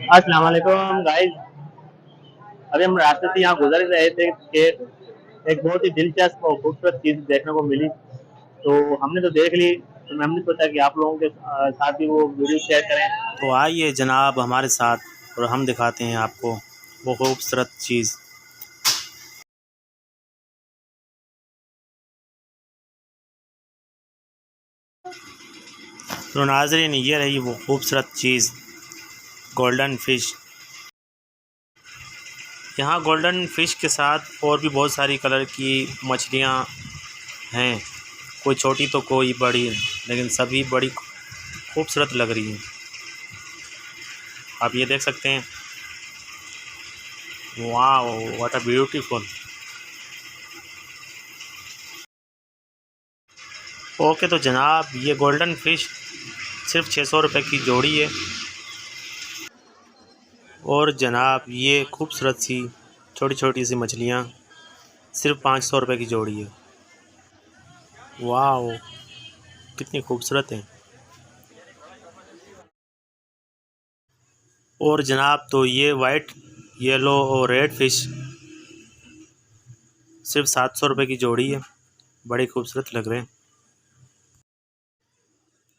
अस्सलाम वालेकुम गाइस। अभी हम रास्ते से यहाँ गुजर रहे थे कि एक बहुत ही दिलचस्प और खूबसूरत चीज देखने को मिली। तो हमने तो देख ली, तो हमने सोचा कि आप लोगों के साथ भी वो वीडियो शेयर करें। तो आइए जनाब हमारे साथ और हम दिखाते हैं आपको वो खूबसूरत चीज़। तो नाज़रीन, ये रही वो खूबसूरत चीज़, गोल्डन फ़िश। यहाँ गोल्डन फ़िश के साथ और भी बहुत सारी कलर की मछलियाँ हैं, कोई छोटी तो कोई बड़ी, लेकिन सभी बड़ी खूबसूरत लग रही हैं। आप ये देख सकते हैं। वाह, व्हाट अ ब्यूटीफुल। ओके तो जनाब, ये गोल्डन फ़िश सिर्फ 600 रुपये की जोड़ी है। और जनाब ये खूबसूरत सी छोटी छोटी सी मछलियाँ सिर्फ 500 रुपये की जोड़ी है। वाह, कितनी खूबसूरत है। और जनाब तो ये वाइट, येलो और रेड फ़िश सिर्फ 700 रुपये की जोड़ी है, बड़े खूबसूरत लग रहे हैं।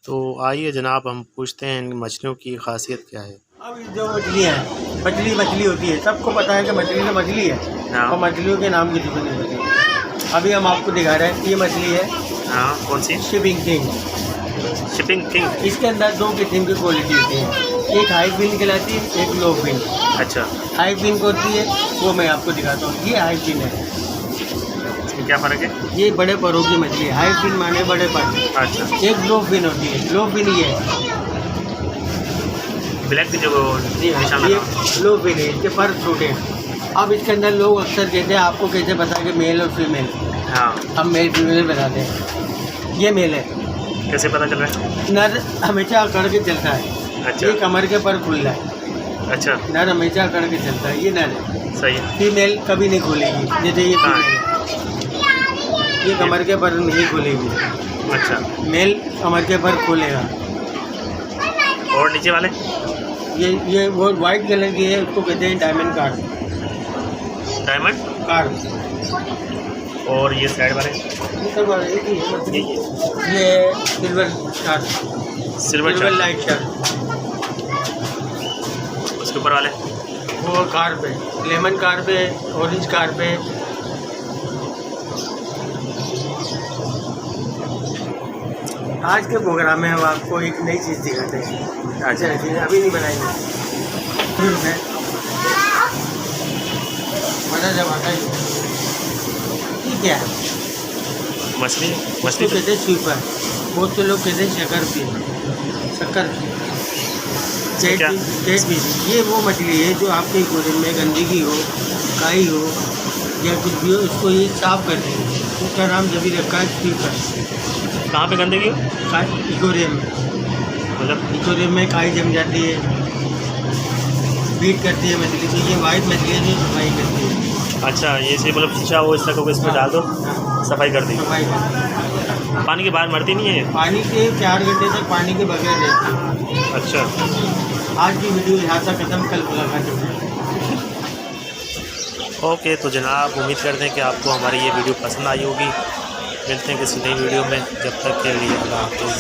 तो आइए जनाब हम पूछते हैं इन मछलियों की खासियत क्या है। अब जो मछलियाँ हैं, मछली मछली होती है, सबको पता है कि मछली तो मछली है। हाँ। और मछलियों के नाम किसी को नहीं पता। अभी हम आपको दिखा रहे हैं, ये मछली है। हाँ, कौन सी? Shipping king. Shipping king. इसके अंदर दो किस्म की क्वालिटी होती है, एक हाई फिन कहलाती है, एक लो फिन। अच्छा, हाई फिन होती है वो मैं आपको दिखाता हूँ, ये हाई फिन है। इसमें क्या फ़र्क है? ये बड़े परों की मछली है, हाई फिन माने बड़े पर। अच्छा, एक लो फिन होती है, लो फिन ये है। ब्लैक की जो जी हाँ, निशान ये लगा। लो फिन है, इसके पर छोटे हैं। अब इसके अंदर लोग अक्सर कहते हैं आपको कैसे पता कि मेल और फीमेल। हाँ, हम मेल फीमेल बताते हैं। ये मेल है। कैसे पता चल रहा है? नर हमेशा अकड़ के चलता है। अच्छा। ये कमर के पर खुल रहा है। अच्छा, नर हमेशा अकड़ के चलता है, ये नर है। सही है। फीमेल कभी नहीं खोलेगी, जैसे ये हाँ। फीमेल है। ये कमर के पर नहीं खोलेगी। अच्छा, मेल कमर के पर खोलेगा। और नीचे वाले? ये वो वाइट कलर की है, उसको कहते हैं डायमंड कार्ड। डायमंड। कार्ड। और ये साइड वाले? ये सब एक ही है मछली। ये silver shark, silver light shark. उसके ऊपर वाले? वो कार पे, लेमन कार पे, ऑरेंज कार पे। आज के प्रोग्राम में हम आपको एक नई चीज़ दिखाते हैं। अच्छा चीज़ अभी नहीं बनाएंगे। मज़ा जब आता है। ठीक है, मछली उसको कहते हैं स्वीपर। बहुत से लोग कहते हैं शक्कर क्या? भी। ये वो मछली है जो आपके भोजन में गंदगी हो, काई हो या कुछ भी हो, उसको ये साफ करती है। उसका नाम जब भी रखा है स्वीपर। कहाँ पे गंदगी? इकोरियम में, मतलब इकोरियम में काई जम जाती है, बीट करती है मछली को। ये वाइट मछली है जो सफाई करती है। अच्छा, ये से मतलब शीशा हो इस तरह को इसमें डाल दो, सफाई कर दी। सफाई करती है। पानी के बाहर मरती नहीं है? पानी के 4 घंटे तक पानी के बगैर रहती है। अच्छा, आज की वीडियो यहाँ तक खत्म, कल मुलाकात होगी। ओके तो जनाब, उम्मीद करते हैं कि आपको हमारी ये वीडियो पसंद आई होगी। मिलते हैं किसी नई वीडियो में, जब तक के लिए अल्लाह हाफ़िज़।